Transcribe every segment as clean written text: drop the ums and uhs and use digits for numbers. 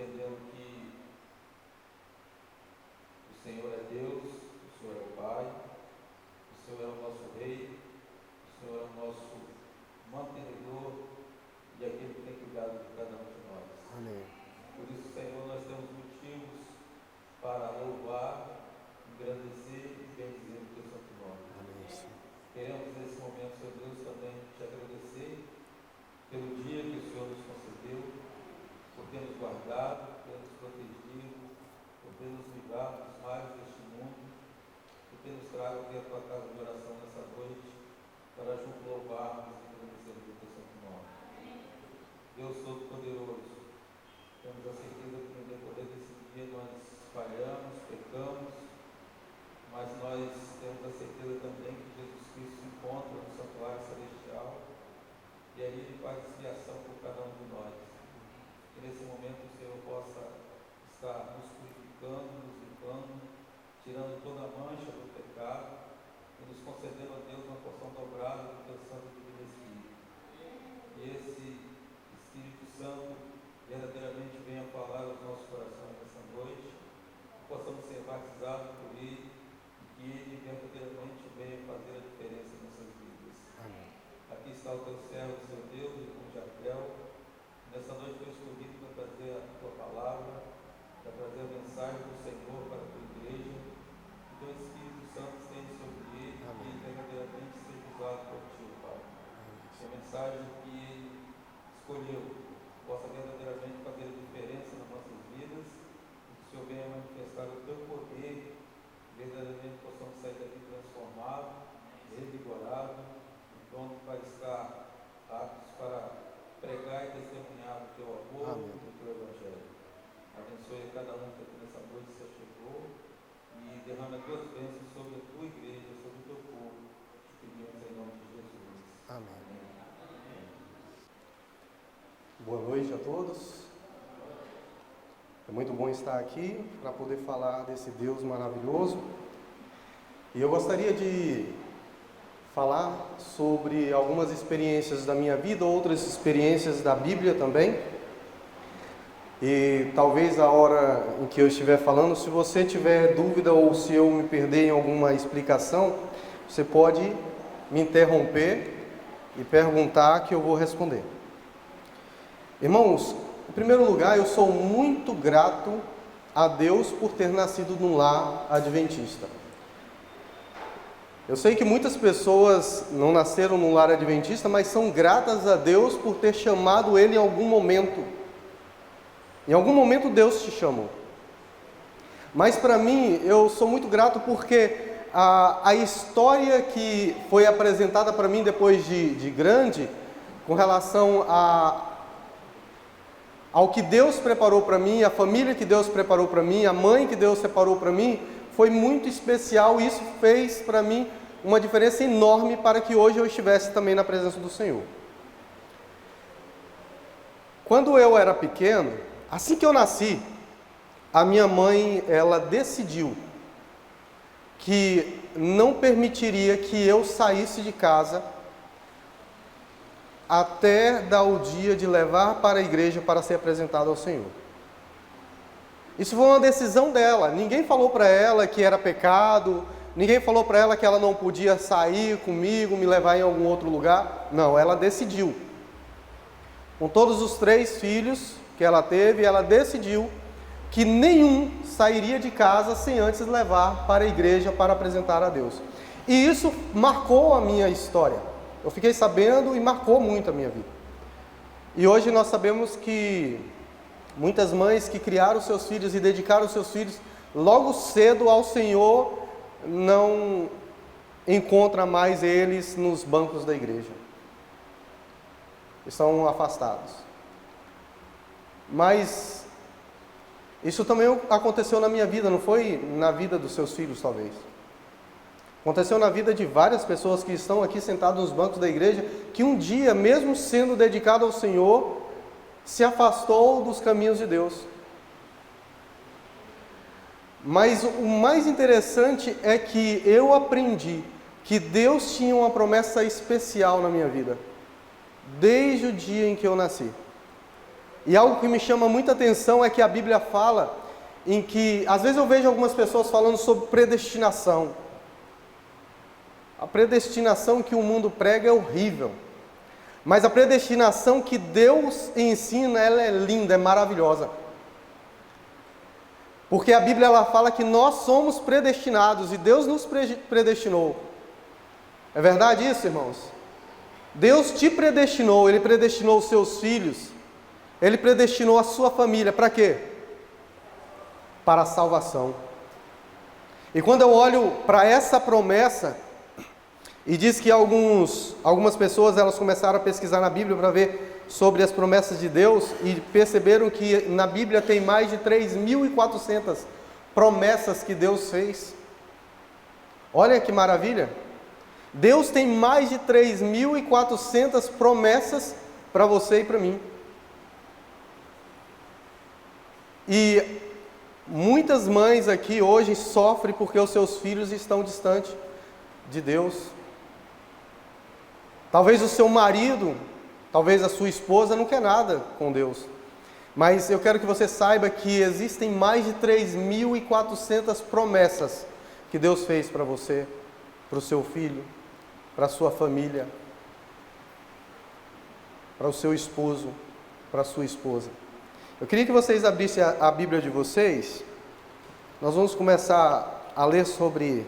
entendendo que o Senhor é Deus, o Senhor é o Pai, o Senhor é o nosso Rei, o Senhor é o nosso mantenedor e aquele que tem cuidado de cada um de nós. Amém. Por isso, Senhor, nós temos motivos para louvar, engrandecer e bendizer o teu santo nome. Amém, Senhor. Queremos nesse momento, Senhor Deus, também te agradecer pelo dia que o Senhor nos concedeu, por ter nos guardado, por ter nos protegido, por ter nos livrado dos males deste mundo, por ter nos trago aqui a tua casa de oração nessa noite, para juntos louvarmos e agradecermos o teu santo nome. Deus Todo-Poderoso, temos a certeza que no decorrer desse dia nós falhamos, pecamos, mas nós temos a certeza também que Jesus Cristo se encontra no santuário celestial e aí Ele faz expiação por cada um de nós. Que nesse momento o Senhor possa estar nos purificando, nos limpando, tirando toda a mancha do pecado e nos concedendo a Deus uma porção dobrada do teu Santo e Divino Espírito. E esse Espírito Santo verdadeiramente venha falar aos nossos corações nessa noite, que possamos ser batizados por Ele e que Ele verdadeiramente venha fazer a diferença em nossas vidas. Amém. Aqui está o teu servo, Senhor Deus, irmão Jardel. Nessa noite foi escolhido para trazer a tua palavra, para trazer a mensagem do Senhor para a tua igreja. Que teu Espírito Santo esteja sobre ele e que ele verdadeiramente seja usado por ti, Pai. Que a mensagem que ele escolheu possa verdadeiramente fazer a diferença nas nossas vidas e que o Senhor venha manifestar o teu poder, que verdadeiramente possamos sair daqui transformados, revigorados, pronto para estar aptos para pregar e testemunhar o teu amor e o teu evangelho. Abençoe cada um que aqui nessa noite se chegou e derrama as tuas bênçãos sobre a tua igreja, sobre o teu povo. Te pedimos em nome de Jesus. Amém. Boa noite a todos. É muito bom estar aqui para poder falar desse Deus maravilhoso. E eu gostaria de falar sobre algumas experiências da minha vida, outras experiências da Bíblia também. E talvez a hora em que eu estiver falando, se você tiver dúvida ou se eu me perder em alguma explicação, você pode me interromper e perguntar que eu vou responder. Irmãos, em primeiro lugar, eu sou muito grato a Deus por ter nascido num lar adventista. Eu sei que muitas pessoas não nasceram num lar adventista, mas são gratas a Deus por ter chamado ele em algum momento. Em algum momento Deus te chamou. Mas para mim, eu sou muito grato porque a história que foi apresentada para mim depois de grande, com relação ao que Deus preparou para mim, a família que Deus preparou para mim, a mãe que Deus separou para mim, foi muito especial e isso fez para mim uma diferença enorme para que hoje eu estivesse também na presença do Senhor. Quando eu era pequeno, assim que eu nasci, a minha mãe, ela decidiu que não permitiria que eu saísse de casa até dar o dia de levar para a igreja para ser apresentado ao Senhor. Isso foi uma decisão dela. Ninguém falou para ela que era pecado, ninguém falou para ela que ela não podia sair comigo, me levar em algum outro lugar. Não, ela decidiu. Com todos os 3 filhos que ela teve, ela decidiu que nenhum sairia de casa sem antes levar para a igreja para apresentar a Deus. E isso marcou a minha história. Eu fiquei sabendo e marcou muito a minha vida. E hoje nós sabemos que muitas mães que criaram seus filhos e dedicaram seus filhos logo cedo ao Senhor não encontram mais eles nos bancos da igreja. Estão afastados. Mas isso também aconteceu na minha vida, não foi na vida dos seus filhos, talvez. Aconteceu na vida de várias pessoas que estão aqui sentadas nos bancos da igreja, que um dia, mesmo sendo dedicado ao Senhor, se afastou dos caminhos de Deus. Mas o mais interessante é que eu aprendi que Deus tinha uma promessa especial na minha vida, desde o dia em que eu nasci. E algo que me chama muita atenção é que a Bíblia fala em que, às vezes eu vejo algumas pessoas falando sobre predestinação. A predestinação que o mundo prega é horrível. Mas a predestinação que Deus ensina, ela é linda, é maravilhosa. Porque a Bíblia ela fala que nós somos predestinados e Deus nos predestinou. É verdade isso, irmãos? Deus te predestinou, Ele predestinou os seus filhos, Ele predestinou a sua família. Para quê? Para a salvação. E quando eu olho para essa promessa, e diz que algumas pessoas elas começaram a pesquisar na Bíblia para ver sobre as promessas de Deus e perceberam que na Bíblia tem mais de 3.400 promessas que Deus fez. Olha que maravilha! Deus tem mais de 3.400 promessas para você e para mim. E muitas mães aqui hoje sofrem porque os seus filhos estão distantes de Deus. Talvez o seu marido, talvez a sua esposa não quer nada com Deus. Mas eu quero que você saiba que existem mais de 3.400 promessas que Deus fez para você, para o seu filho, para a sua família, para o seu esposo, para a sua esposa. Eu queria que vocês abrissem a Bíblia de vocês. Nós vamos começar a ler sobre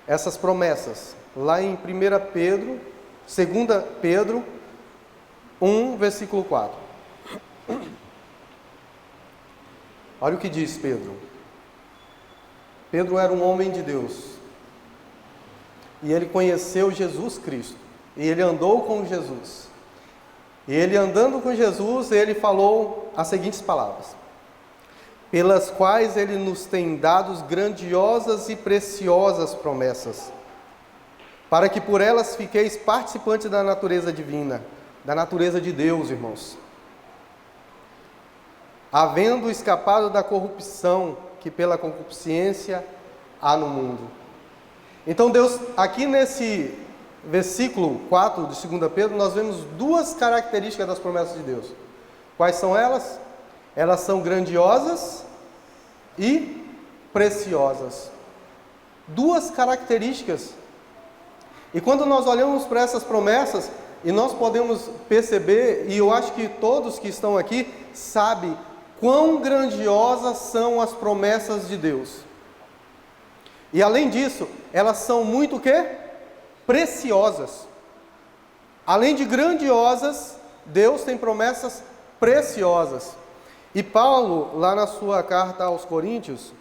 essas promessas. Lá em 1 Pedro, 2 Pedro 1, versículo 4. Olha o que diz Pedro. Pedro era um homem de Deus. E ele conheceu Jesus Cristo. E ele andou com Jesus. E ele andando com Jesus, ele falou as seguintes palavras: pelas quais ele nos tem dado grandiosas e preciosas promessas, para que por elas fiqueis participantes da natureza divina, da natureza de Deus, irmãos, havendo escapado da corrupção que pela concupiscência há no mundo. Então Deus, aqui nesse versículo 4 de 2 Pedro, nós vemos duas características das promessas de Deus. Quais são elas? Elas são grandiosas e preciosas. Duas características. E quando nós olhamos para essas promessas, e nós podemos perceber, e eu acho que todos que estão aqui sabem quão grandiosas são as promessas de Deus. E além disso, elas são muito o quê? Preciosas. Além de grandiosas, Deus tem promessas preciosas. E Paulo, lá na sua carta aos Coríntios,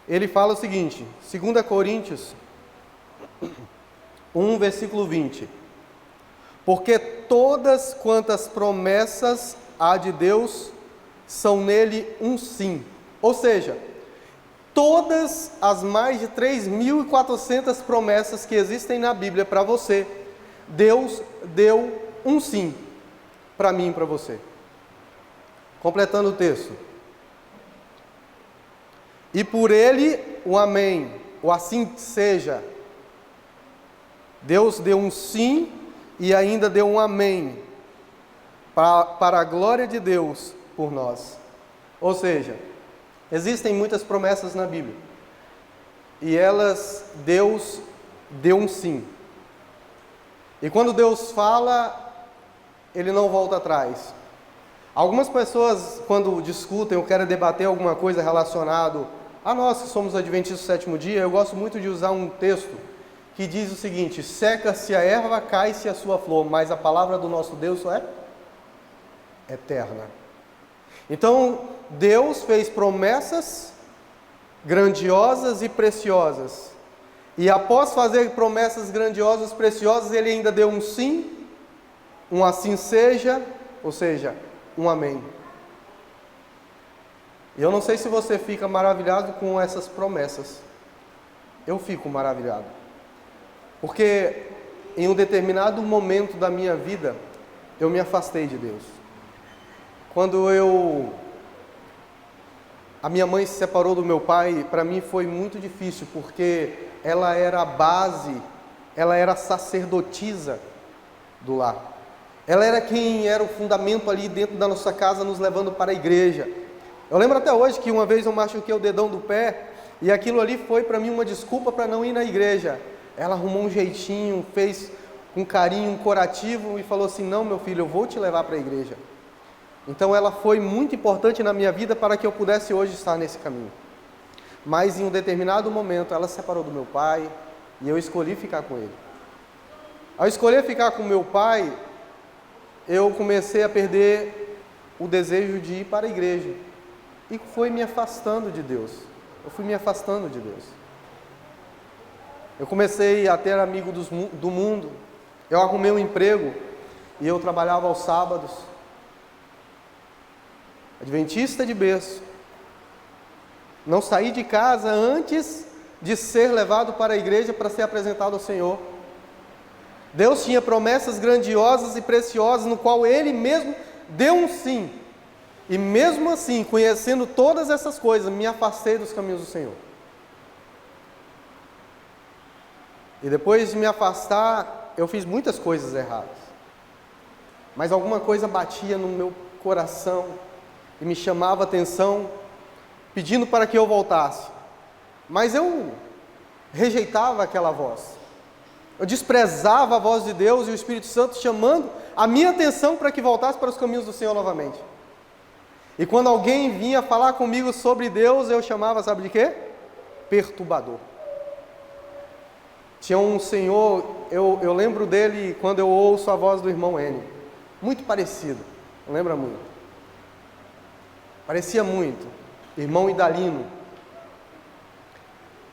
ele fala o seguinte, 2 Coríntios 1, versículo 20. Porque todas quantas promessas há de Deus, são nele um sim. Ou seja, todas as mais de 3.400 promessas que existem na Bíblia para você, Deus deu um sim para mim e para você. Completando o texto. E por ele o amém, o assim seja. Deus deu um sim e ainda deu um amém para a glória de Deus por nós. Ou seja, existem muitas promessas na Bíblia e Deus deu um sim. E quando Deus fala, Ele não volta atrás. Algumas pessoas, quando discutem ou querem debater alguma coisa relacionada a nós que somos adventistas do sétimo dia, eu gosto muito de usar um texto que diz o seguinte: seca-se a erva, cai-se a sua flor, mas a palavra do nosso Deus é eterna. Então, Deus fez promessas grandiosas e preciosas. E após fazer promessas grandiosas e preciosas, Ele ainda deu um sim, um assim seja, ou seja, um amém. E eu não sei se você fica maravilhado com essas promessas. Eu fico maravilhado. Porque em um determinado momento da minha vida, eu me afastei de Deus. Quando a minha mãe se separou do meu pai, para mim foi muito difícil, porque ela era a base, ela era a sacerdotisa do lar. Ela era quem era o fundamento ali dentro da nossa casa, nos levando para a igreja. Eu lembro até hoje que uma vez eu machuquei o dedão do pé, e aquilo ali foi para mim uma desculpa para não ir na igreja. Ela arrumou um jeitinho, fez com carinho, um curativo, e falou assim: não, meu filho, eu vou te levar para a igreja. Então ela foi muito importante na minha vida para que eu pudesse hoje estar nesse caminho. Mas em um determinado momento ela se separou do meu pai, e eu escolhi ficar com ele. Ao escolher ficar com meu pai, eu comecei a perder o desejo de ir para a igreja. E foi me afastando de Deus. Eu fui me afastando de Deus. Eu comecei a ter amigos do mundo. Eu arrumei um emprego e eu trabalhava aos sábados. Adventista de berço. Não saí de casa antes de ser levado para a igreja para ser apresentado ao Senhor. Deus tinha promessas grandiosas e preciosas, no qual Ele mesmo deu um sim. E mesmo assim, conhecendo todas essas coisas, me afastei dos caminhos do Senhor. E depois de me afastar, eu fiz muitas coisas erradas. Mas alguma coisa batia no meu coração e me chamava a atenção, pedindo para que eu voltasse. Mas eu rejeitava aquela voz. Eu desprezava a voz de Deus e o Espírito Santo chamando a minha atenção para que voltasse para os caminhos do Senhor novamente. E quando alguém vinha falar comigo sobre Deus, eu chamava, sabe de quê? Perturbador. Tinha um senhor, eu lembro dele quando eu ouço a voz do irmão Enio. Muito parecido, lembra muito. Parecia muito. Irmão Idalino.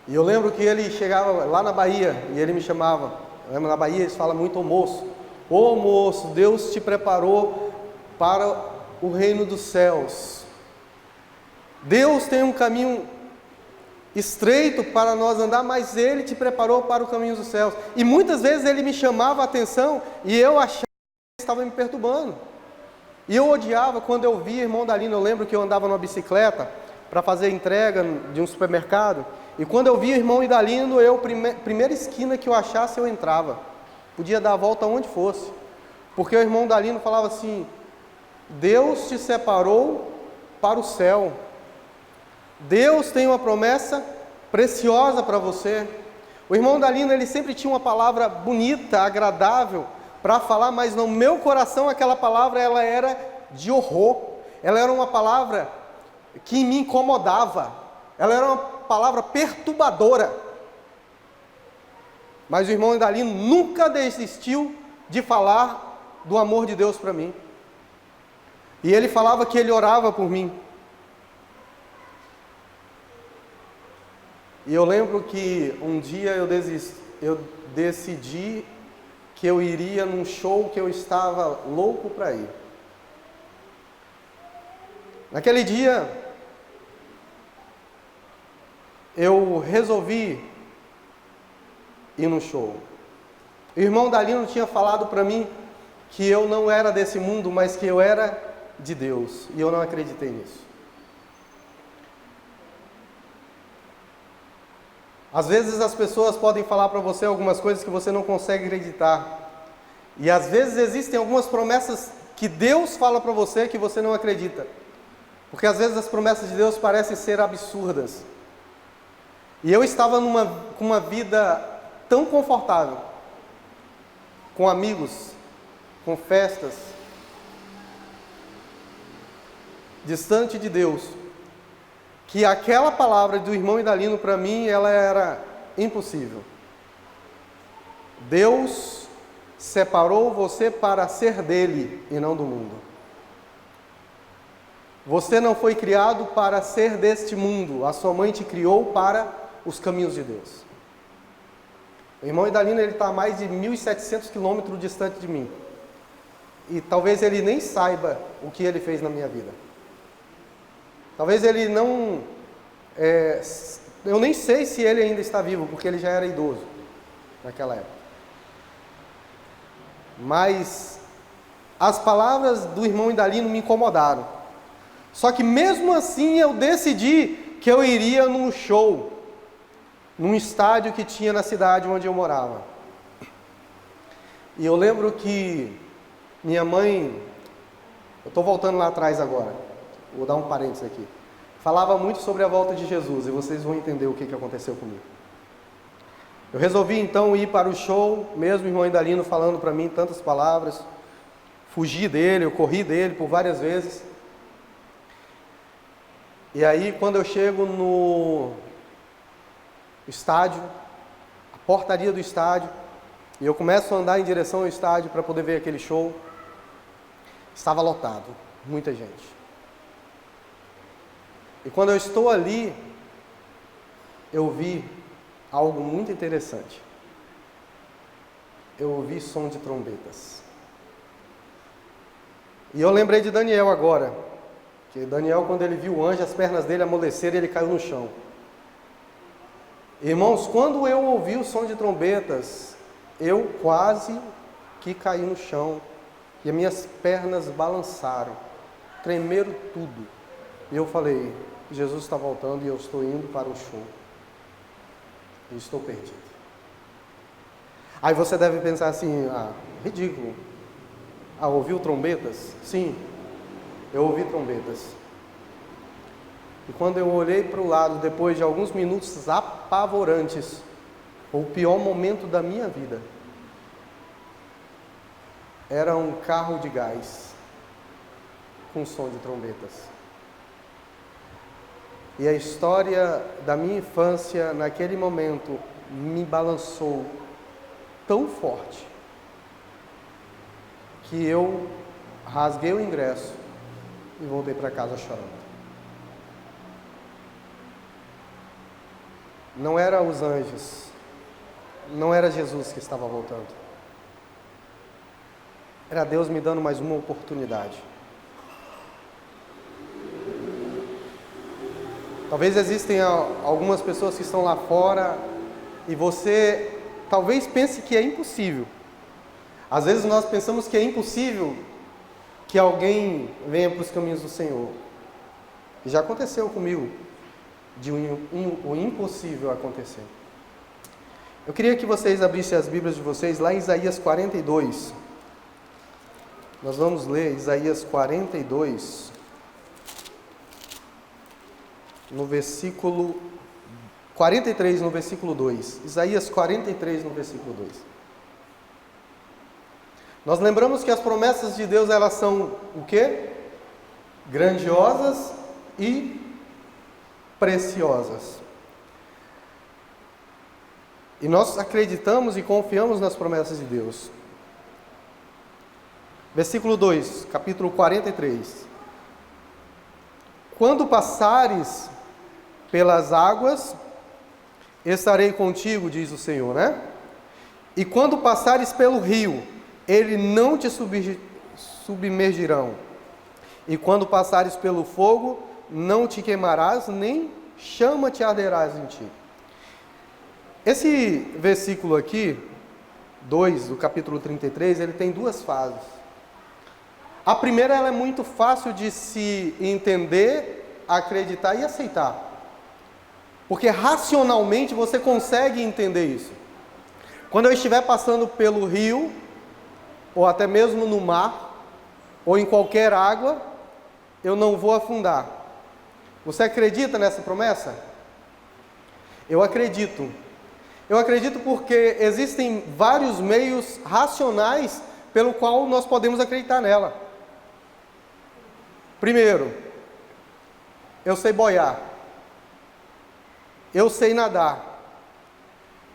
E eu lembro que ele chegava lá na Bahia e ele me chamava. Eu lembro, na Bahia eles falam muito: ô moço. Ô moço, Deus te preparou para o reino dos céus. Deus tem um caminho estreito para nós andar, mas Ele te preparou para o caminho dos céus. E muitas vezes ele me chamava a atenção e eu achava que ele estava me perturbando. E eu odiava quando eu via irmão Dalino. Eu lembro que eu andava numa bicicleta para fazer entrega de um supermercado. E quando eu via o irmão Idalino, primeira esquina que eu achasse, eu entrava. Podia dar a volta onde fosse. Porque o irmão Dalino falava assim: Deus te separou para o céu. Deus tem uma promessa preciosa para você. O irmão Dalino, ele sempre tinha uma palavra bonita, agradável para falar, mas no meu coração aquela palavra, ela era de horror. Ela era uma palavra que me incomodava. Ela era uma palavra perturbadora. Mas o irmão Idalino nunca desistiu de falar do amor de Deus para mim. E ele falava que ele orava por mim. E eu lembro que um dia eu decidi que eu iria num show que eu estava louco para ir. Naquele dia, eu resolvi ir no show. O irmão Dalino tinha falado para mim que eu não era desse mundo, mas que eu era de Deus. E eu não acreditei nisso. Às vezes as pessoas podem falar para você algumas coisas que você não consegue acreditar. E às vezes existem algumas promessas que Deus fala para você que você não acredita. Porque às vezes as promessas de Deus parecem ser absurdas. E eu estava com uma vida tão confortável, com amigos, com festas, distante de Deus, que aquela palavra do irmão Idalino para mim, ela era impossível. Deus separou você para ser dele e não do mundo. Você não foi criado para ser deste mundo. A sua mãe te criou para os caminhos de Deus. O irmão Idalino, ele está a mais de 1.700 quilômetros distante de mim. E talvez ele nem saiba o que ele fez na minha vida. Talvez ele não... eu nem sei se ele ainda está vivo, porque ele já era idoso naquela época. Mas as palavras do irmão Idalino me incomodaram. Só que mesmo assim eu decidi que eu iria num show, num estádio que tinha na cidade onde eu morava. E eu lembro que Minha mãe, eu estou voltando lá atrás agora, vou dar um parênteses aqui. Falava muito sobre a volta de Jesus e vocês vão entender o que aconteceu comigo. Eu resolvi então ir para o show, mesmo o irmão Indalino falando para mim tantas palavras. Fugi dele, eu corri dele por várias vezes. E aí quando eu chego no estádio, a portaria do estádio, e eu começo a andar em direção ao estádio para poder ver aquele show, estava lotado, muita gente. E quando eu estou ali, eu vi algo muito interessante. Eu ouvi som de trombetas. E eu lembrei de Daniel agora, que Daniel, quando ele viu o anjo, as pernas dele amoleceram e ele caiu no chão. Irmãos, quando eu ouvi o som de trombetas, eu quase que caí no chão e as minhas pernas balançaram, tremeram tudo. E eu falei, Jesus está voltando e eu estou indo para o show. Eu estou perdido. Aí você deve pensar assim, ridículo. Ouviu trombetas? Sim, eu ouvi trombetas. E quando eu olhei para o lado, depois de alguns minutos apavorantes, o pior momento da minha vida, era um carro de gás com som de trombetas. E a história da minha infância, naquele momento, me balançou tão forte, que eu rasguei o ingresso e voltei para casa chorando. Não era os anjos, não era Jesus que estava voltando. Era Deus me dando mais uma oportunidade. Talvez existem algumas pessoas que estão lá fora e você talvez pense que é impossível. Às vezes nós pensamos que é impossível que alguém venha para os caminhos do Senhor. E já aconteceu comigo, de o impossível acontecer. Eu queria que vocês abrissem as Bíblias de vocês lá em Isaías 42. Nós vamos ler Isaías 42, no versículo 43, no versículo 2. Isaías 43, no versículo 2. Nós lembramos que as promessas de Deus, elas são o quê? Grandiosas e preciosas. E nós acreditamos e confiamos nas promessas de Deus. Versículo 2, capítulo 43. Quando passares pelas águas, estarei contigo, diz o Senhor, né? E quando passares pelo rio, ele não te submergirão. E quando passares pelo fogo, não te queimarás, nem chama te arderás em ti. Esse versículo aqui, 2 do capítulo 33, ele tem duas fases. A primeira, ela é muito fácil de se entender, acreditar e aceitar. Porque racionalmente você consegue entender isso. Quando eu estiver passando pelo rio, ou até mesmo no mar, ou em qualquer água, eu não vou afundar. Você acredita nessa promessa? Eu acredito. Eu acredito porque existem vários meios racionais pelo qual nós podemos acreditar nela. Primeiro, eu sei boiar. Eu sei nadar.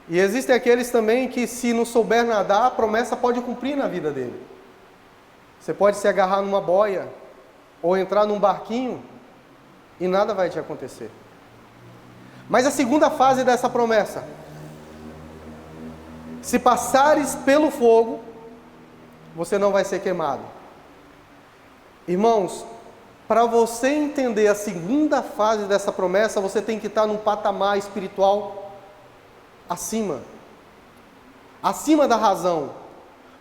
E existem aqueles também que, se não souber nadar, a promessa pode cumprir na vida dele. Você pode se agarrar numa boia, ou entrar num barquinho, e nada vai te acontecer. Mas a segunda fase dessa promessa: se passares pelo fogo, você não vai ser queimado. Irmãos, para você entender a segunda fase dessa promessa, você tem que estar num patamar espiritual acima da razão.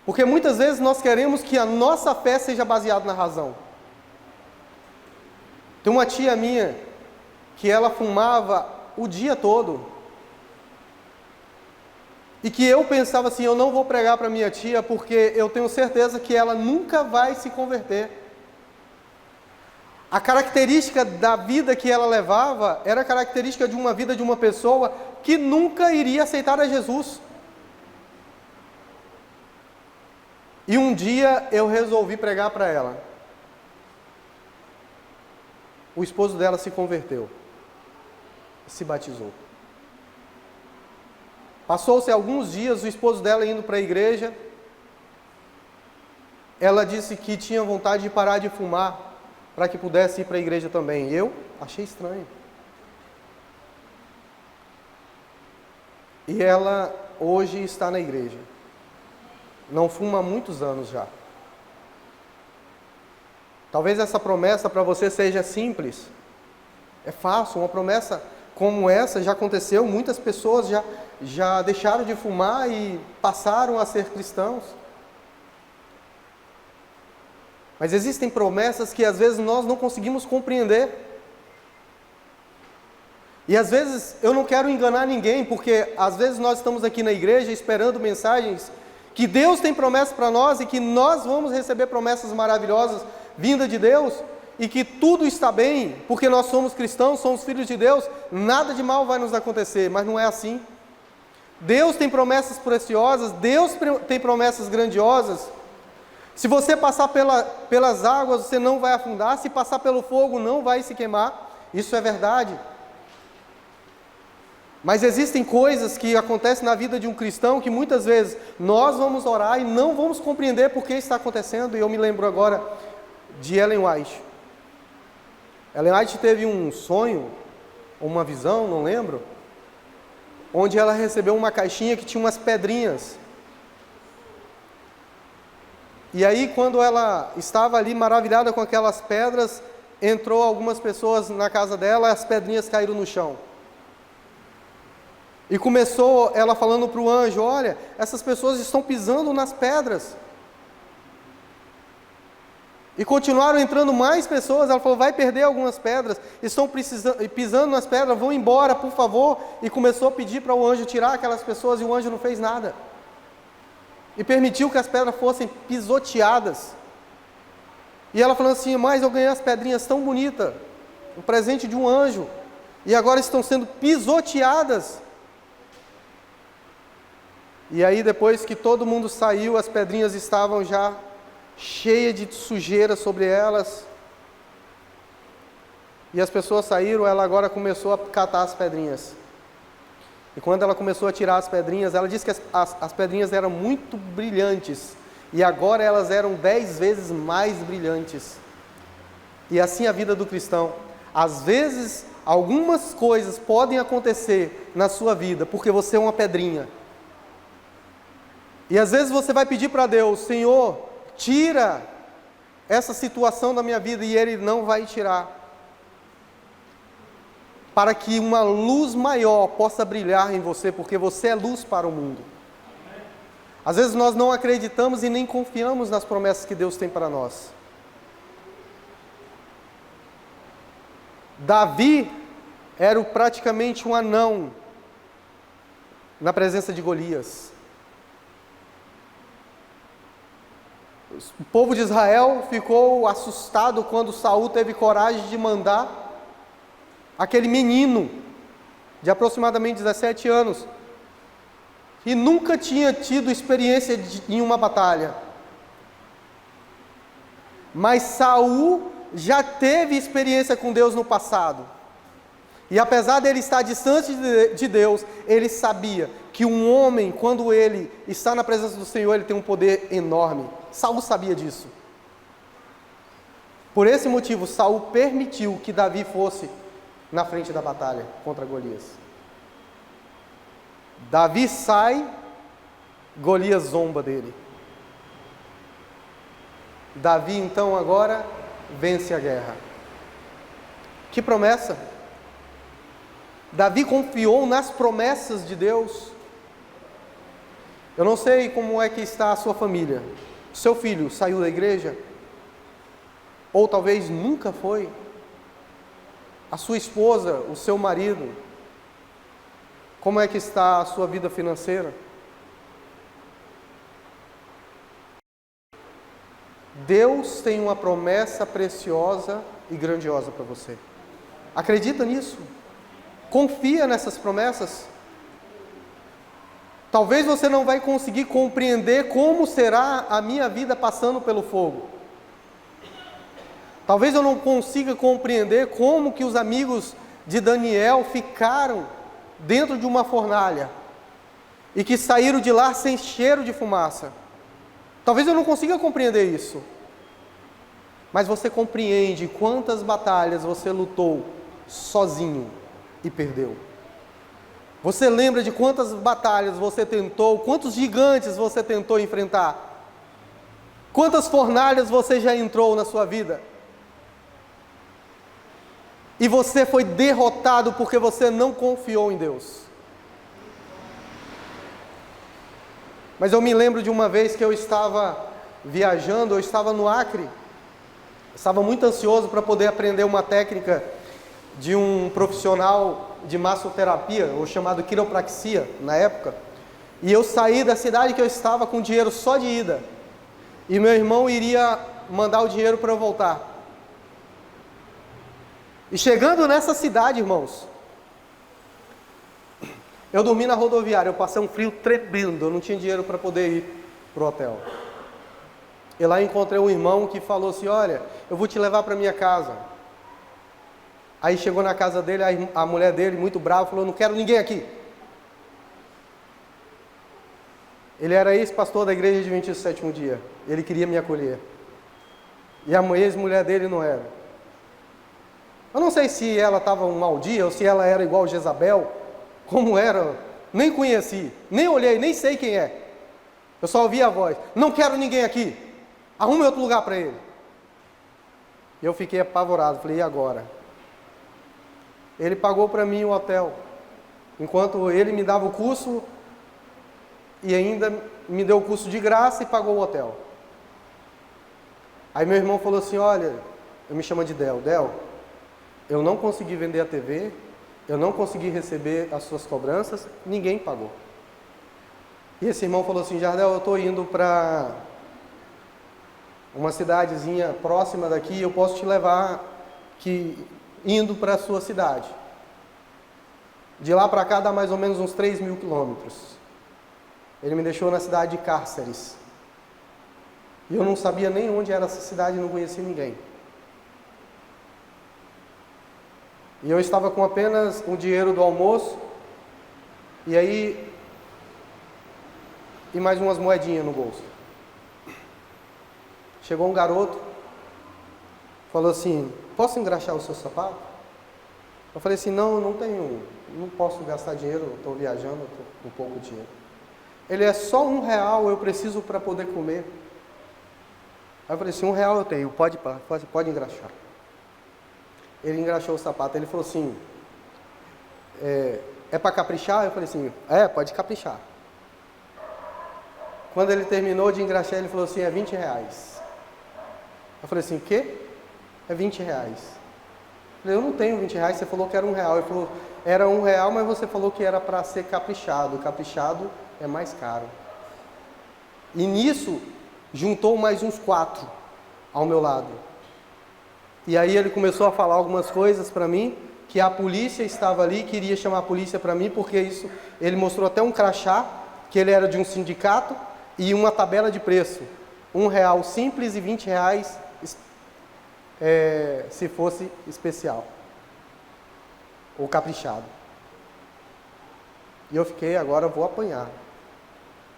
Porque muitas vezes nós queremos que a nossa fé seja baseada na razão. Tem uma tia minha que ela fumava o dia todo. e que eu pensava assim, eu não vou pregar para minha tia porque eu tenho certeza que ela nunca vai se converter. A característica da vida que ela levava era a característica de uma vida de uma pessoa que nunca iria aceitar a Jesus. E um dia eu resolvi pregar para ela. O esposo dela se converteu, se batizou. Passou-se alguns dias, o esposo dela indo para a igreja, ela disse que tinha vontade de parar de fumar, para que pudesse ir para a igreja também. Eu achei estranho. E ela hoje está na igreja. Não fuma há muitos anos já. Talvez essa promessa para você seja simples. É fácil, uma promessa como essa já aconteceu. Muitas pessoas já deixaram de fumar e passaram a ser cristãos. Mas existem promessas que às vezes nós não conseguimos compreender. E às vezes eu não quero enganar ninguém, porque às vezes nós estamos aqui na igreja esperando mensagens que Deus tem promessas para nós e que nós vamos receber promessas maravilhosas vinda de Deus e que tudo está bem, porque nós somos cristãos, somos filhos de Deus, nada de mal vai nos acontecer, mas não é assim. Deus tem promessas preciosas, Deus tem promessas grandiosas. Se você passar pelas águas, você não vai afundar. Se passar pelo fogo, não vai se queimar. Isso é verdade. Mas existem coisas que acontecem na vida de um cristão que muitas vezes nós vamos orar e não vamos compreender por que está acontecendo. E eu me lembro agora de Ellen White. Ellen White teve um sonho, ou uma visão, não lembro, onde ela recebeu uma caixinha que tinha umas pedrinhas. E aí, quando ela estava ali maravilhada com aquelas pedras, entrou algumas pessoas na casa dela, as pedrinhas caíram no chão. E começou ela falando para o anjo, olha, essas pessoas estão pisando nas pedras. E continuaram entrando mais pessoas, ela falou, vai perder algumas pedras, estão pisando nas pedras, vão embora, por favor. E começou a pedir para o anjo tirar aquelas pessoas, e o anjo não fez nada. E permitiu que as pedras fossem pisoteadas. E ela falando assim, mas eu ganhei as pedrinhas tão bonitas, um presente de um anjo, e agora estão sendo pisoteadas. E aí depois que todo mundo saiu, as pedrinhas estavam já cheias de sujeira sobre elas. E as pessoas saíram, ela agora começou a catar as pedrinhas. E quando ela começou a tirar as pedrinhas, ela disse que as pedrinhas eram muito brilhantes. E agora elas eram 10 vezes mais brilhantes. E assim a vida do cristão. Às vezes, algumas coisas podem acontecer na sua vida, porque você é uma pedrinha. E às vezes você vai pedir para Deus, Senhor, tira essa situação da minha vida, e Ele não vai tirar. Para que uma luz maior possa brilhar em você, porque você é luz para o mundo. Às vezes nós não acreditamos e nem confiamos nas promessas que Deus tem para nós. Davi era praticamente um anão na presença de Golias. O povo de Israel ficou assustado quando Saul teve coragem de mandar aquele menino de aproximadamente 17 anos, que nunca tinha tido experiência em uma batalha. Mas Saul já teve experiência com Deus no passado. E apesar dele estar distante de Deus, ele sabia que um homem, quando ele está na presença do Senhor, ele tem um poder enorme. Saul sabia disso. Por esse motivo, Saul permitiu que Davi fosse na frente da batalha contra Golias. Davi sai, Golias zomba dele. Davi então agora vence a guerra. Que promessa! Davi confiou nas promessas de Deus. Eu não sei como é que está a sua família. Seu filho saiu da igreja? Ou talvez nunca foi? A sua esposa, o seu marido? Como é que está a sua vida financeira? Deus tem uma promessa preciosa e grandiosa para você. Acredita nisso? Confia nessas promessas. Talvez você não vai conseguir compreender como será a minha vida passando pelo fogo. Talvez eu não consiga compreender como que os amigos de Daniel ficaram dentro de uma fornalha e que saíram de lá sem cheiro de fumaça. Talvez eu não consiga compreender isso. Mas você compreende quantas batalhas você lutou sozinho e perdeu. Você lembra de quantas batalhas você tentou, quantos gigantes você tentou enfrentar? Quantas fornalhas você já entrou na sua vida? E você foi derrotado porque você não confiou em Deus. Mas eu me lembro de uma vez que eu estava viajando, eu estava no Acre, estava muito ansioso para poder aprender uma técnica de um profissional de massoterapia, ou chamado quiropraxia, na época. E eu saí da cidade que eu estava com dinheiro só de ida. E meu irmão iria mandar o dinheiro para eu voltar. E chegando nessa cidade, irmãos, eu dormi na rodoviária, eu passei um frio tremendo, eu não tinha dinheiro para poder ir para o hotel. E lá encontrei um irmão que falou assim, olha, eu vou te levar para minha casa. Aí chegou na casa dele, a mulher dele, muito brava, falou, não quero ninguém aqui. Ele era ex-pastor da igreja Adventista do Sétimo Dia, ele queria me acolher. E a ex-mulher dele não era. Eu não sei se ela estava um mau dia, ou se ela era igual Jezabel, como era, nem conheci, nem olhei, nem sei quem é. Eu só ouvi a voz, não quero ninguém aqui, arrume outro lugar para ele. E eu fiquei apavorado, falei, e agora? Ele pagou para mim o hotel, enquanto ele me dava o curso, e ainda me deu o curso de graça e pagou o hotel. Aí meu irmão falou assim, olha, eu me chamo de Del, eu não consegui vender a TV, eu não consegui receber as suas cobranças, ninguém pagou. E esse irmão falou assim, Jardel, eu estou indo para uma cidadezinha próxima daqui, eu posso te levar indo para a sua cidade. De lá para cá dá mais ou menos uns 3.000 quilômetros. Ele me deixou na cidade de Cárceres. E eu não sabia nem onde era essa cidade, não conhecia ninguém. E eu estava com apenas o dinheiro do almoço, e mais umas moedinhas no bolso. Chegou um garoto, falou assim, posso engraxar o seu sapato? Eu falei assim, não tenho, não posso gastar dinheiro, estou viajando, estou com pouco dinheiro. Ele é só R$1, eu preciso para poder comer. Aí eu falei assim, R$1 eu tenho, pode engraxar. Ele engraxou o sapato, ele falou assim, é para caprichar? Eu falei assim, pode caprichar. Quando ele terminou de engraxar, ele falou assim, é R$20. Eu falei assim, o quê? É R$20. Eu falei, eu não tenho R$20, você falou que era R$1. Ele falou, era R$1, mas você falou que era para ser caprichado. Caprichado é mais caro. E nisso, juntou mais uns 4 ao meu lado. E aí ele começou a falar algumas coisas para mim, que a polícia estava ali, queria chamar a polícia para mim, porque isso, ele mostrou até um crachá, que ele era de um sindicato, e uma tabela de preço. R$1 simples e R$20 se fosse especial, ou caprichado. E eu fiquei, agora vou apanhar,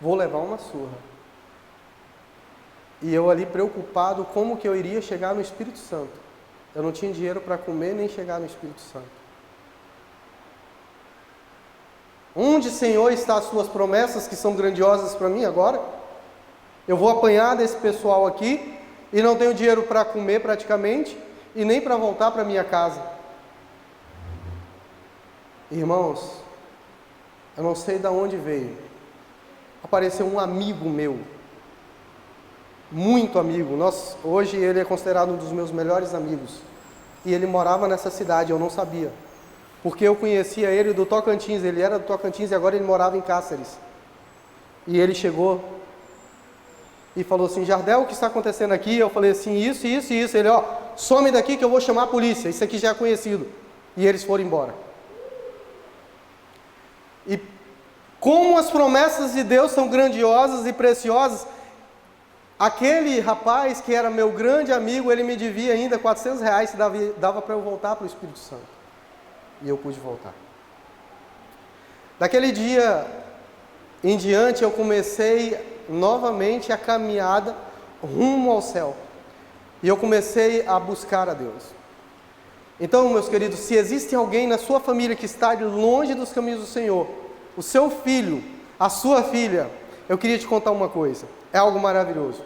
vou levar uma surra. E eu ali preocupado como que eu iria chegar no Espírito Santo. Eu não tinha dinheiro para comer nem chegar no Espírito Santo. Onde, Senhor, estão as suas promessas que são grandiosas para mim agora? Eu vou apanhar desse pessoal aqui e não tenho dinheiro para comer praticamente e nem para voltar para minha casa. Irmãos, eu não sei de onde veio. Apareceu um amigo meu, muito amigo. Hoje ele é considerado um dos meus melhores amigos. E ele morava nessa cidade, eu não sabia. Porque eu conhecia ele do Tocantins, ele era do Tocantins e agora ele morava em Cáceres. E ele chegou e falou assim: Jardel, o que está acontecendo aqui? Eu falei assim: isso, isso e isso. Ele: ó, some daqui que eu vou chamar a polícia, isso aqui já é conhecido. E eles foram embora. E como as promessas de Deus são grandiosas e preciosas, aquele rapaz que era meu grande amigo, ele me devia ainda R$400 se dava para eu voltar para o Espírito Santo. E eu pude voltar. Daquele dia em diante eu comecei novamente a caminhada rumo ao céu. E eu comecei a buscar a Deus. Então, meus queridos, se existe alguém na sua família que está longe dos caminhos do Senhor, o seu filho, a sua filha, eu queria te contar uma coisa. É algo maravilhoso.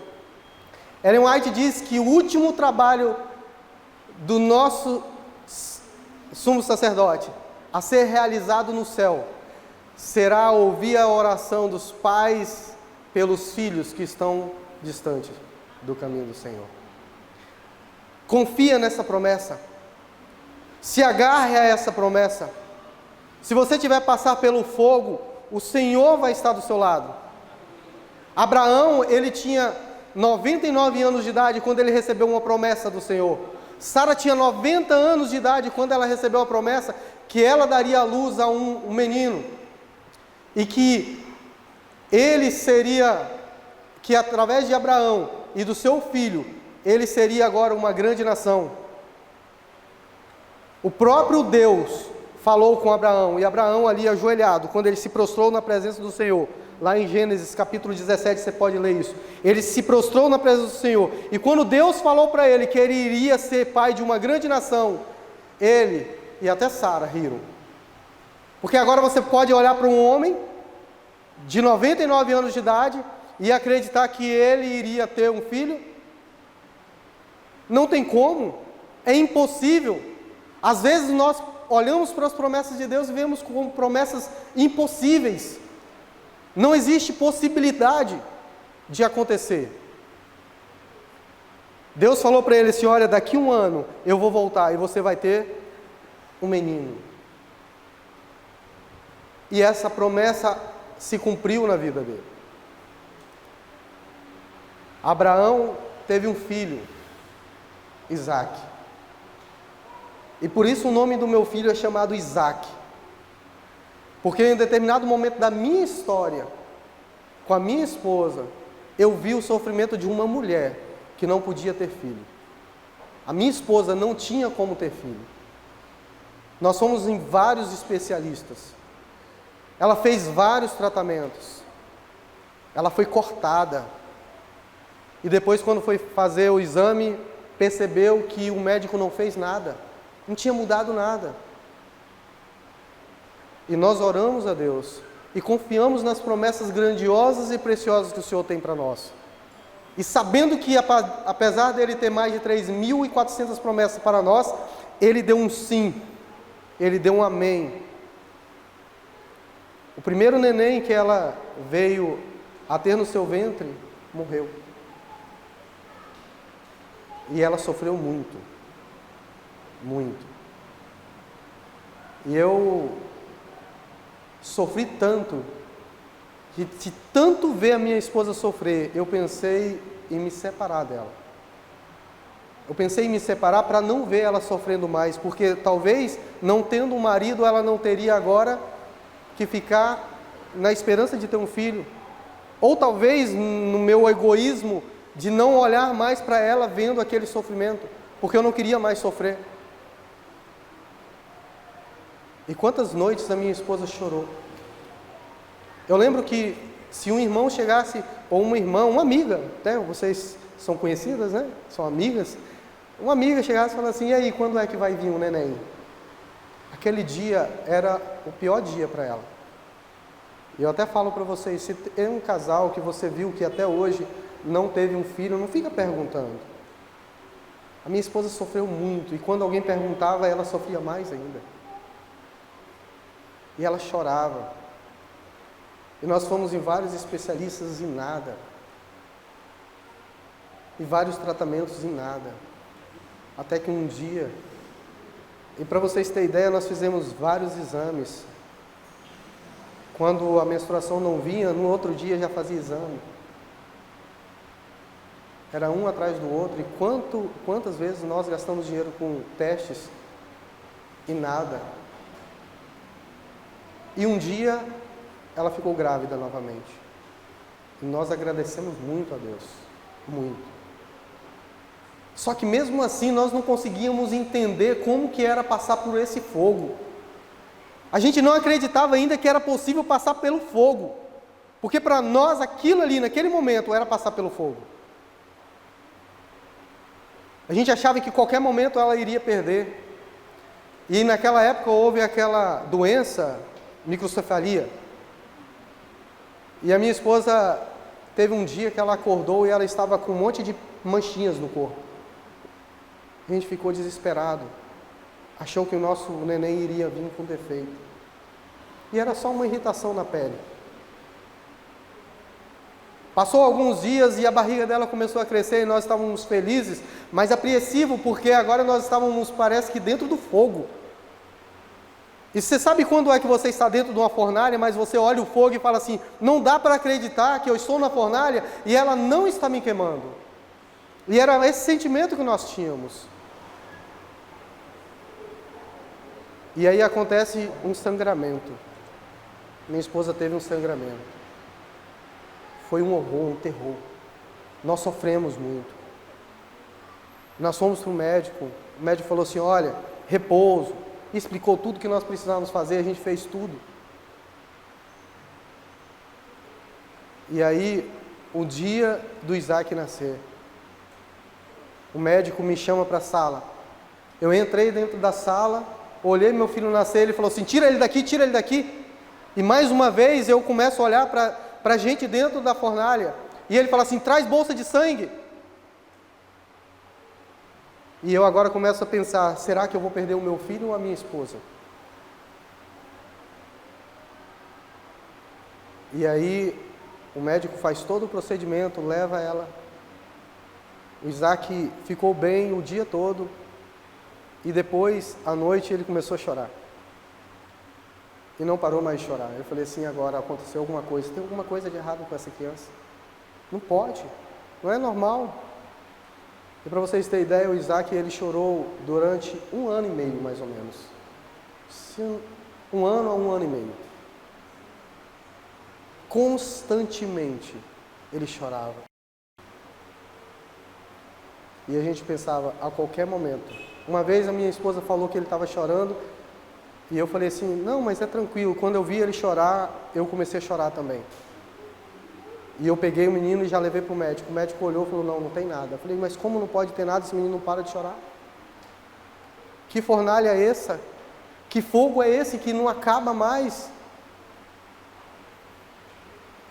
Ellen White diz que o último trabalho do nosso sumo sacerdote a ser realizado no céu será ouvir a oração dos pais pelos filhos que estão distantes do caminho do Senhor. Confia nessa promessa. Se agarre a essa promessa. Se você tiver que passar pelo fogo, o Senhor vai estar do seu lado. Abraão, ele tinha 99 anos de idade quando ele recebeu uma promessa do Senhor. Sara tinha 90 anos de idade quando ela recebeu a promessa que ela daria à luz a um menino. E que ele seria, que através de Abraão e do seu filho, ele seria agora uma grande nação. O próprio Deus falou com Abraão, e Abraão ali ajoelhado, quando ele se prostrou na presença do Senhor, lá em Gênesis capítulo 17, você pode ler isso. Ele se prostrou na presença do Senhor, e quando Deus falou para ele que ele iria ser pai de uma grande nação, ele e até Sara riram. Porque agora você pode olhar para um homem de 99 anos de idade e acreditar que ele iria ter um filho? Não tem como, é impossível. Às vezes nós olhamos para as promessas de Deus e vemos como promessas impossíveis. Não existe possibilidade de acontecer. Deus falou para ele assim: olha, daqui 1 ano eu vou voltar e você vai ter um menino. E essa promessa se cumpriu na vida dele. Abraão teve um filho, Isaque. E por isso o nome do meu filho é chamado Isaque. Porque em determinado momento da minha história, com a minha esposa, eu vi o sofrimento de uma mulher que não podia ter filho. A minha esposa não tinha como ter filho. Nós fomos em vários especialistas. Ela fez vários tratamentos. Ela foi cortada. E depois, quando foi fazer o exame, percebeu que o médico não fez nada. Não tinha mudado nada. E nós oramos a Deus e confiamos nas promessas grandiosas e preciosas que o Senhor tem para nós. E sabendo que, apesar dele ter mais de 3.400 promessas para nós, ele deu um sim, ele deu um amém. O primeiro neném que ela veio a ter no seu ventre, morreu. E ela sofreu muito. Muito. E eu sofri tanto, que de tanto ver a minha esposa sofrer, eu pensei em me separar dela. Eu pensei em me separar para não ver ela sofrendo mais, porque talvez, não tendo um marido, ela não teria agora que ficar na esperança de ter um filho. Ou talvez, no meu egoísmo, de não olhar mais para ela vendo aquele sofrimento, porque eu não queria mais sofrer. E quantas noites a minha esposa chorou. Eu lembro que se um irmão chegasse, ou uma irmã, uma amiga, até vocês são conhecidas, né? São amigas. Uma amiga chegasse e falasse assim: e aí, quando é que vai vir um neném? Aquele dia era o pior dia para ela. E eu até falo para vocês, se tem um casal que você viu que até hoje não teve um filho, não fica perguntando. A minha esposa sofreu muito, e quando alguém perguntava, ela sofria mais ainda. E ela chorava. E nós fomos em vários especialistas e nada. E vários tratamentos e nada. Até que um dia, e para vocês terem ideia, nós fizemos vários exames. Quando a menstruação não vinha, no outro dia já fazia exame. Era um atrás do outro. E quantas vezes nós gastamos dinheiro com testes e nada. E um dia ela ficou grávida novamente. E nós agradecemos muito a Deus. Muito. Só que mesmo assim nós não conseguíamos entender como que era passar por esse fogo. A gente não acreditava ainda que era possível passar pelo fogo. Porque para nós aquilo ali, naquele momento, era passar pelo fogo. A gente achava que qualquer momento ela iria perder. E naquela época houve aquela doença, microcefalia. E a minha esposa teve um dia que ela acordou e ela estava com um monte de manchinhas no corpo. A gente ficou desesperado. Achou que o nosso neném iria vir com defeito. E era só uma irritação na pele. Passou alguns dias e a barriga dela começou a crescer e nós estávamos felizes, mas apreensivos, porque agora nós estávamos, parece que dentro do fogo. E você sabe quando é que você está dentro de uma fornalha, mas você olha o fogo e fala assim, não dá para acreditar que eu estou na fornalha e ela não está me queimando. E era esse sentimento que nós tínhamos. E aí acontece um sangramento. Minha esposa teve um sangramento. Foi um horror, um terror. Nós sofremos muito. Nós fomos para o médico falou assim, olha, repouso, explicou tudo que nós precisávamos fazer, a gente fez tudo. E aí, o dia do Isaac nascer, o médico me chama para a sala. Eu entrei dentro da sala, olhei meu filho nascer, ele falou assim, tira ele daqui, tira ele daqui. E mais uma vez eu começo a olhar para a gente dentro da fornalha. E ele fala assim, traz bolsa de sangue. E eu agora começo a pensar, será que eu vou perder o meu filho ou a minha esposa? E aí o médico faz todo o procedimento, leva ela. O Isaac ficou bem o dia todo. E depois, à noite, ele começou a chorar. E não parou mais de chorar. Eu falei assim, agora aconteceu alguma coisa. Tem alguma coisa de errado com essa criança? Não pode. Não é normal. E para vocês terem ideia, o Isaac, ele chorou durante 1 ano e meio, mais ou menos. 1 ano a 1 ano e meio. Constantemente, ele chorava. E a gente pensava, a qualquer momento. Uma vez a minha esposa falou que ele estava chorando, e eu falei assim, não, mas é tranquilo. Quando eu vi ele chorar, eu comecei a chorar também. E eu peguei o menino e já levei para o médico. O médico olhou e falou, não, não tem nada. Eu falei, mas como não pode ter nada, esse menino não para de chorar? Que fornalha é essa? Que fogo é esse que não acaba mais?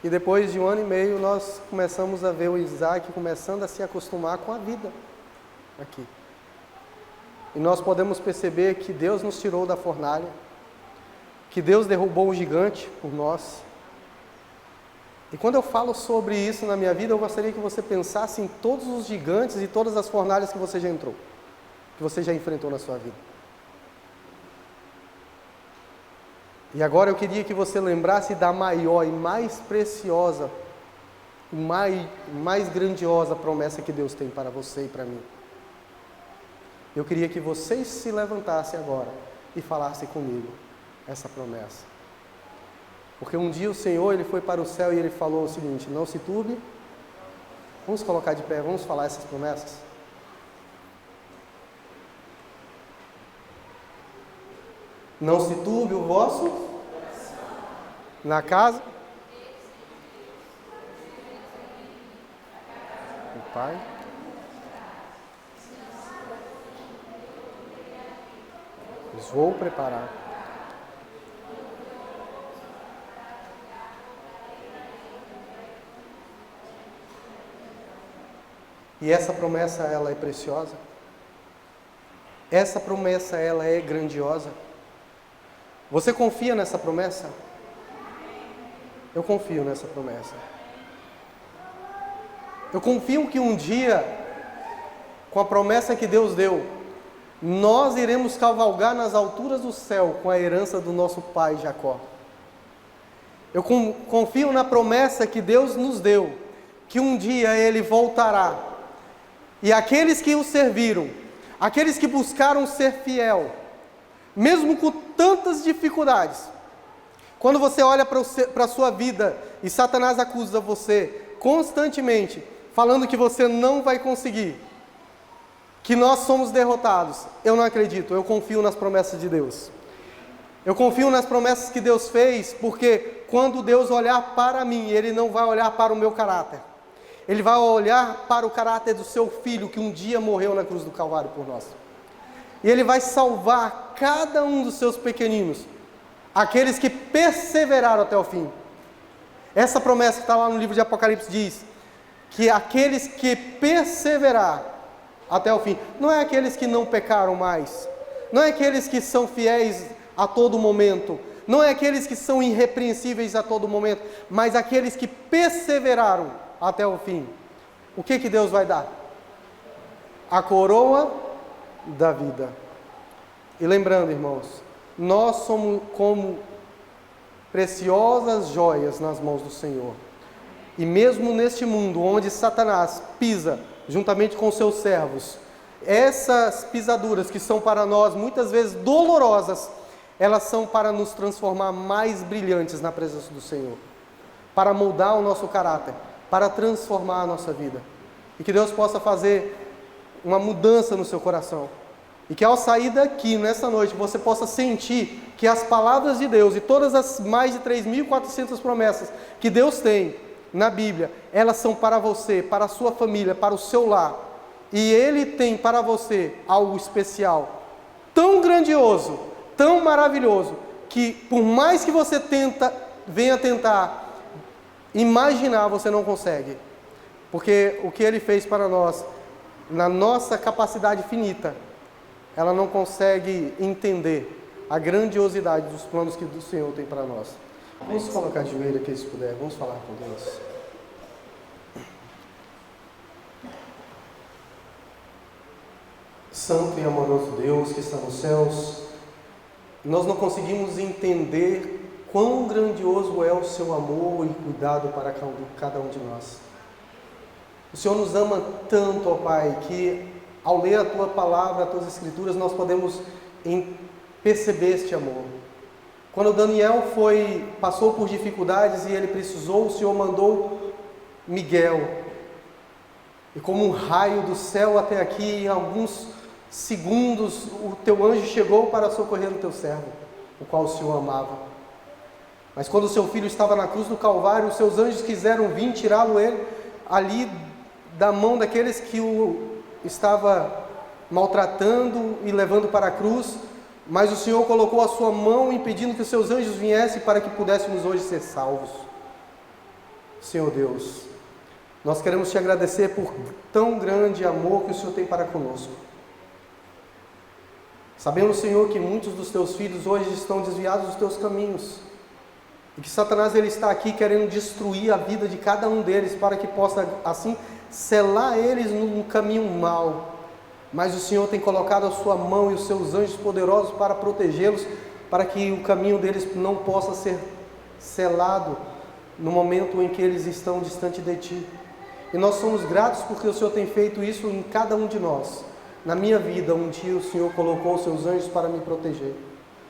E depois de 1 ano e meio, nós começamos a ver o Isaac começando a se acostumar com a vida aqui. E nós podemos perceber que Deus nos tirou da fornalha, que Deus derrubou o gigante por nós. E quando eu falo sobre isso na minha vida, eu gostaria que você pensasse em todos os gigantes e todas as fornalhas que você já entrou, que você já enfrentou na sua vida. E agora eu queria que você lembrasse da maior e mais preciosa, mais grandiosa promessa que Deus tem para você e para mim. Eu queria que vocês se levantassem agora e falassem comigo essa promessa. Porque um dia o Senhor, Ele foi para o céu e Ele falou o seguinte, não se turbe. Vamos colocar de pé, vamos falar essas promessas? Não se turbe o vosso na casa do Pai. Pois vou preparar. E essa promessa, ela é preciosa. Essa promessa, ela é grandiosa. Você confia nessa promessa? Eu confio nessa promessa. Eu confio que um dia, com a promessa que Deus deu, nós iremos cavalgar nas alturas do céu com a herança do nosso pai Jacó. Eu confio na promessa que Deus nos deu, que um dia Ele voltará E aqueles que o serviram, aqueles que buscaram ser fiel, mesmo com tantas dificuldades, quando você olha para a sua vida e Satanás acusa você constantemente, falando que você não vai conseguir, que nós somos derrotados, eu não acredito, eu confio nas promessas de Deus. Eu confio nas promessas que Deus fez, porque quando Deus olhar para mim, Ele não vai olhar para o meu caráter. Ele vai olhar para o caráter do seu Filho, que um dia morreu na cruz do Calvário por nós. E Ele vai salvar cada um dos seus pequeninos, aqueles que perseveraram até o fim. Essa promessa que está lá no livro de Apocalipse diz que aqueles que perseverar até o fim, não é aqueles que não pecaram mais, não é aqueles que são fiéis a todo momento, não é aqueles que são irrepreensíveis a todo momento, mas aqueles que perseveraram até o fim. O que Deus vai dar? A coroa da vida. E lembrando, irmãos, nós somos como preciosas joias nas mãos do Senhor. E mesmo neste mundo onde Satanás pisa juntamente com seus servos, essas pisaduras que são para nós muitas vezes dolorosas, elas são para nos transformar mais brilhantes na presença do Senhor, para moldar o nosso caráter, para transformar a nossa vida. E que Deus possa fazer uma mudança no seu coração. E que ao sair daqui, nessa noite, você possa sentir que as palavras de Deus e todas as mais de 3.400 promessas que Deus tem na Bíblia, elas são para você, para a sua família, para o seu lar. E Ele tem para você algo especial, tão grandioso, tão maravilhoso, que por mais que você venha tentar imaginar, você não consegue. Porque o que Ele fez para nós, na nossa capacidade finita, ela não consegue entender a grandiosidade dos planos que o Senhor tem para nós. Vamos colocar de joelho aqui se puder, vamos falar com Deus. Santo e amoroso Deus que está nos céus, nós não conseguimos entender quão grandioso é o seu amor e cuidado para cada um de nós. O Senhor nos ama tanto, ó Pai, que ao ler a Tua palavra, as Tuas Escrituras, nós podemos perceber este amor. Quando Daniel passou por dificuldades e ele precisou, o Senhor mandou Miguel. E como um raio do céu até aqui, em alguns segundos, o Teu anjo chegou para socorrer o Teu servo, o qual o Senhor amava. Mas quando o Seu Filho estava na cruz do Calvário, os Seus anjos quiseram vir tirá-lo ali da mão daqueles que o estava maltratando e levando para a cruz, mas o Senhor colocou a sua mão impedindo que os seus anjos viessem para que pudéssemos hoje ser salvos. Senhor Deus, nós queremos te agradecer por tão grande amor que o Senhor tem para conosco. Sabemos, Senhor, que muitos dos teus filhos hoje estão desviados dos teus caminhos, e que Satanás ele está aqui querendo destruir a vida de cada um deles, para que possa assim selar eles num caminho mau. Mas o Senhor tem colocado a sua mão e os seus anjos poderosos para protegê-los, para que o caminho deles não possa ser selado no momento em que eles estão distante de Ti. E nós somos gratos porque o Senhor tem feito isso em cada um de nós. Na minha vida, um dia o Senhor colocou os seus anjos para me proteger.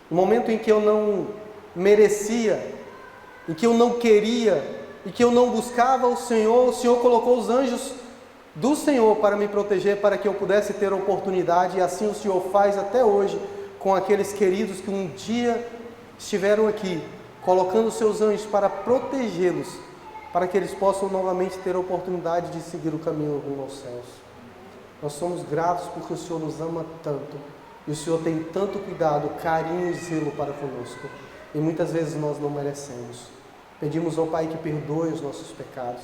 No momento em que eu não merecia, em que eu não queria, e que eu não buscava o Senhor colocou os anjos do Senhor para me proteger, para que eu pudesse ter oportunidade, e assim o Senhor faz até hoje com aqueles queridos que um dia estiveram aqui, colocando os seus anjos para protegê-los, para que eles possam novamente ter a oportunidade de seguir o caminho rumo aos céus. Nós somos gratos porque o Senhor nos ama tanto, e o Senhor tem tanto cuidado, carinho e zelo para conosco, e muitas vezes nós não merecemos. Pedimos ao Pai que perdoe os nossos pecados,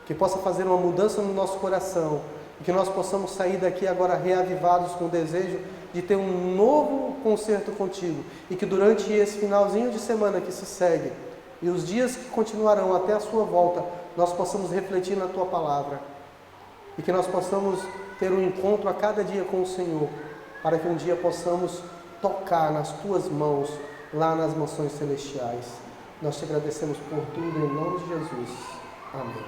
que possa fazer uma mudança no nosso coração, e que nós possamos sair daqui agora reavivados com o desejo de ter um novo concerto contigo, e que durante esse finalzinho de semana que se segue, e os dias que continuarão até a sua volta, nós possamos refletir na Tua palavra, e que nós possamos ter um encontro a cada dia com o Senhor, para que um dia possamos tocar nas Tuas mãos, lá nas mansões celestiais. Nós te agradecemos por tudo, em nome de Jesus. Amém.